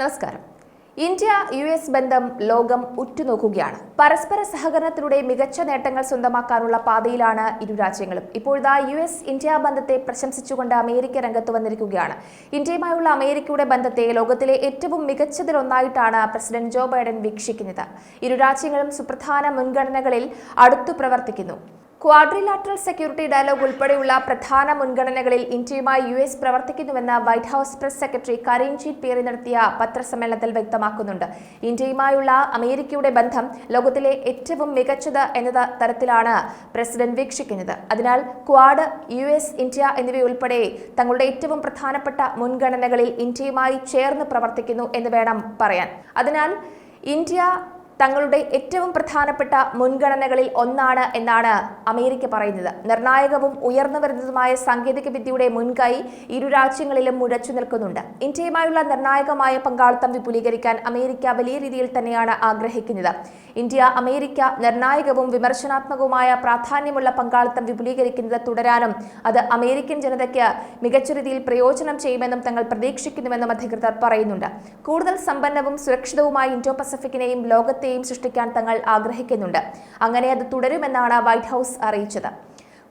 നമസ്കാരം. ഇന്ത്യ-US ബന്ധം ലോകം ഉറ്റുനോക്കുകയാണ്. പരസ്പര സഹകരണത്തിലൂടെ മികച്ച നേട്ടങ്ങൾ സ്വന്തമാക്കാനുള്ള പാതയിലാണ് ഇരു രാജ്യങ്ങളും. ഇപ്പോഴത്തെ US-ഇന്ത്യ ബന്ധത്തെ പ്രശംസിച്ചുകൊണ്ട് അമേരിക്ക രംഗത്ത് വന്നിരിക്കുകയാണ്. ഇന്ത്യയുമായുള്ള അമേരിക്കയുടെ ബന്ധത്തെ ലോകത്തിലെ ഏറ്റവും മികച്ചതിലൊന്നായിട്ടാണ് പ്രസിഡന്റ് ജോ ബൈഡൻ വീക്ഷിക്കുന്നത്. ഇരു രാജ്യങ്ങളും സുപ്രധാന മുൻഗണനകളിൽ അടുത്തു പ്രവർത്തിക്കുന്നു. ക്വാഡ്രിലാറ്ററൽ സെക്യൂരിറ്റി ഡയലോഗ് ഉൾപ്പെടെയുള്ള പ്രധാന മുൻഗണനകളിൽ ഇന്ത്യയുമായി US പ്രവർത്തിക്കുന്നുവെന്ന് white house press secretary Karine Jean Pierre നടത്തിയ പത്രസമ്മേളനത്തിൽ വ്യക്തമാക്കുന്നുണ്ട്. ഇന്ത്യയുമായുള്ള അമേരിക്കയുടെ ബന്ധം ലോകത്തിലെ ഏറ്റവും മികച്ചത് എന്ന തരത്തിലാണ് പ്രസിഡന്റ് വീക്ഷിക്കുന്നത്. അതിനാൽ ക്വാഡ്, US, ഇന്ത്യ എന്നിവയുൾപ്പെടെ തങ്ങളുടെ ഏറ്റവും പ്രധാനപ്പെട്ട മുൻഗണനകളിൽ ഇന്ത്യയുമായി ചേർന്ന് പ്രവർത്തിക്കുന്നു എന്ന് വേണം പറയാൻ. അതിനാൽ ഇന്ത്യ തങ്ങളുടെ ഏറ്റവും പ്രധാനപ്പെട്ട മുൻഗണനകളിൽ ഒന്നാണ് എന്നാണ് അമേരിക്ക പറയുന്നത്. നിർണായകവും ഉയർന്നു വരുന്നതുമായ സാങ്കേതിക വിദ്യയുടെ മുൻകൈ ഇരു രാജ്യങ്ങളിലും മുഴച്ചു നിൽക്കുന്നുണ്ട്. ഇന്ത്യയുമായുള്ള നിർണായകമായ പങ്കാളിത്തം വിപുലീകരിക്കാൻ അമേരിക്ക വലിയ രീതിയിൽ തന്നെയാണ് ആഗ്രഹിക്കുന്നത്. ഇന്ത്യ അമേരിക്ക നിർണായകവും വിമർശനാത്മകവുമായ പ്രാധാന്യമുള്ള പങ്കാളിത്തം വിപുലീകരിക്കുന്നത് തുടരാനും അത് അമേരിക്കൻ ജനതയ്ക്ക് മികച്ച രീതിയിൽ പ്രയോജനം ചെയ്യുമെന്നും തങ്ങൾ പ്രതീക്ഷിക്കുന്നുവെന്നും അധികൃതർ പറയുന്നുണ്ട്. കൂടുതൽ സമ്പന്നവും സുരക്ഷിതവുമായ ഇൻഡോ പസഫിക്കിനെയും ലോകത്തെ സൃഷ്ടിക്കാൻ തങ്ങൾ ആഗ്രഹിക്കുന്നുണ്ട്. അങ്ങനെ അത് തുടരുമെന്നാണ് വൈറ്റ് ഹൌസ് അറിയിച്ചത്.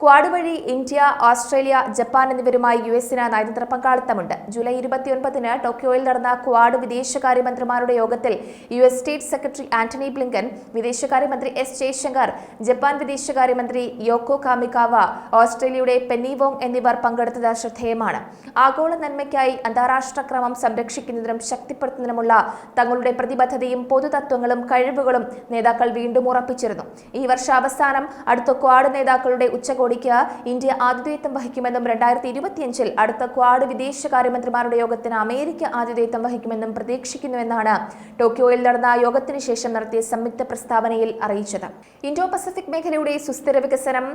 ക്വാഡ് വഴി ഇന്ത്യ, ഓസ്ട്രേലിയ, ജപ്പാൻ എന്നിവരുമായി US-ന് നയതന്ത്ര പങ്കാളിത്തമുണ്ട്. ജൂലൈ 29-ന് ടോക്കിയോയിൽ നടന്ന ക്വാഡ് വിദേശകാര്യമന്ത്രിമാരുടെ യോഗത്തിൽ US state secretary Antony Blinken, വിദേശകാര്യമന്ത്രി S ജയശങ്കർ, ജപ്പാൻ വിദേശകാര്യമന്ത്രി യോക്കോ കാമികാവ, ഓസ്ട്രേലിയയുടെ പെന്നി വോങ് എന്നിവർ പങ്കെടുത്തത് ശ്രദ്ധേയമാണ്. ആഗോള നന്മയ്ക്കായി അന്താരാഷ്ട്ര ക്രമം സംരക്ഷിക്കുന്നതിനും ശക്തിപ്പെടുത്തുന്നതിനുമുള്ള തങ്ങളുടെ പ്രതിബദ്ധതയും പൊതുതത്വങ്ങളും കഴിവുകളും നേതാക്കൾ വീണ്ടും ഉറപ്പിച്ചിരുന്നു. ഈ വർഷാവസാനം അടുത്ത ക്വാഡ് നേതാക്കളുടെ ഉച്ചകോടി ഇന്ത്യ ആതിഥേയത്വം വഹിക്കുമെന്നും 2025-ൽ അടുത്ത ക്വാഡ് വിദേശകാര്യമന്ത്രിമാരുടെ യോഗത്തിന് അമേരിക്ക ആതിഥേയത്വം വഹിക്കുമെന്നും പ്രതീക്ഷിക്കുന്നുവെന്നാണ് ടോക്കിയോയിൽ നടന്ന യോഗത്തിന് ശേഷം നടത്തിയ സംയുക്ത പ്രസ്താവനയിൽ അറിയിച്ചത്. ഇൻഡോ പസഫിക് മേഖലയുടെ സുസ്ഥിര വികസനം,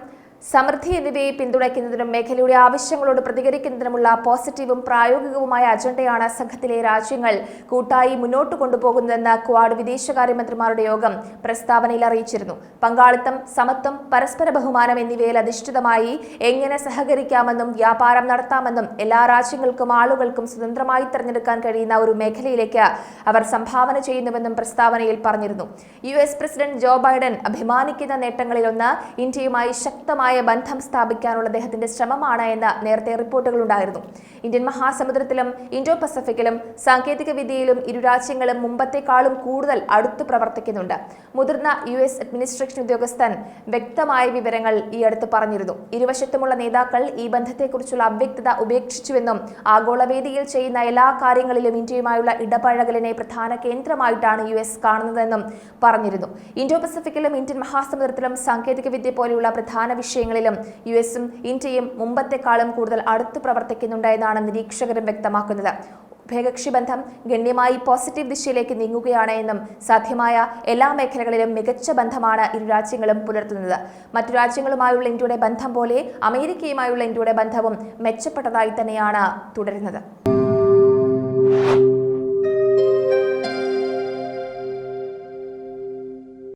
സമൃദ്ധി എന്നിവയെ പിന്തുണയ്ക്കുന്നതിനും മേഖലയുടെ ആവശ്യങ്ങളോട് പ്രതികരിക്കുന്നതിനുമുള്ള പോസിറ്റീവും പ്രായോഗികവുമായ അജണ്ടയാണ് സംഘത്തിലെ രാജ്യങ്ങൾ കൂട്ടായി മുന്നോട്ട് കൊണ്ടുപോകുന്നതെന്ന് ക്വാഡ് വിദേശകാര്യമന്ത്രിമാരുടെ യോഗം പ്രസ്താവനയിൽ അറിയിച്ചിരുന്നു. പങ്കാളിത്തം, സമത്വം, പരസ്പര ബഹുമാനം എന്നിവയിൽ അധിഷ്ഠിതമായി എങ്ങനെ സഹകരിക്കാമെന്നും വ്യാപാരം നടത്താമെന്നും എല്ലാ രാജ്യങ്ങൾക്കും ആളുകൾക്കും സ്വതന്ത്രമായി തിരഞ്ഞെടുക്കാൻ കഴിയുന്ന ഒരു മേഖലയിലേക്ക് അവർ സംഭാവന ചെയ്യുന്നുവെന്നും പ്രസ്താവനയിൽ പറഞ്ഞിരുന്നു. US പ്രസിഡന്റ് ജോ ബൈഡൻ അഭിമാനിക്കുന്ന നേട്ടങ്ങളിലൊന്ന് ഇന്ത്യയുമായി ശക്തമായ ബന്ധം സ്ഥാപിക്കാനുള്ള അദ്ദേഹത്തിന്റെ ശ്രമമാണ് എന്ന് നേരത്തെ റിപ്പോർട്ടുകളുണ്ടായിരുന്നു. ഇന്ത്യൻ മഹാസമുദ്രത്തിലും ഇൻഡോ പസഫിക്കിലും സാങ്കേതിക വിദ്യയിലും ഇരു രാജ്യങ്ങളും മുമ്പത്തെക്കാളും കൂടുതൽ അടുത്തു പ്രവർത്തിക്കുന്നുണ്ട്. മുതിർന്ന US അഡ്മിനിസ്ട്രേഷൻ ഉദ്യോഗസ്ഥൻ വ്യക്തമായ വിവരങ്ങൾ ഈ അടുത്ത് പറഞ്ഞിരുന്നു. ഇരുവശത്തുമുള്ള നേതാക്കൾ ഈ ബന്ധത്തെക്കുറിച്ചുള്ള അവ്യക്തത ഉപേക്ഷിച്ചുവെന്നും ആഗോളവേദിയിൽ ചെയ്യുന്ന എല്ലാ കാര്യങ്ങളിലും ഇന്ത്യയുമായുള്ള ഇടപഴകലിനെ പ്രധാന കേന്ദ്രമായിട്ടാണ് US കാണുന്നതെന്നും പറഞ്ഞിരുന്നു. ഇൻഡോ പസഫിക്കിലും ഇന്ത്യൻ മഹാസമുദ്രത്തിലും സാങ്കേതിക വിദ്യ പോലെയുള്ള പ്രധാന വിഷയങ്ങളിലും US-ഉം ഇന്ത്യയും മുമ്പത്തെക്കാളും കൂടുതൽ അടുത്തു പ്രവർത്തിക്കുന്നുണ്ട് എന്നാണ് നിരീക്ഷകരും വ്യക്തമാക്കുന്നത്. ഉഭയകക്ഷി ബന്ധം ഗണ്യമായി പോസിറ്റീവ് ദിശയിലേക്ക് നീങ്ങുകയാണ് എന്നും സാധ്യമായ എല്ലാ മേഖലകളിലും മികച്ച ബന്ധമാണ് ഇരു രാജ്യങ്ങളും പുലർത്തുന്നത്. മറ്റു രാജ്യങ്ങളുമായുള്ള ഇന്ത്യയുടെ ബന്ധം പോലെ അമേരിക്കയുമായുള്ള ഇന്ത്യയുടെ ബന്ധവും മെച്ചപ്പെട്ടതായി തന്നെയാണ് തുടരുന്നത്.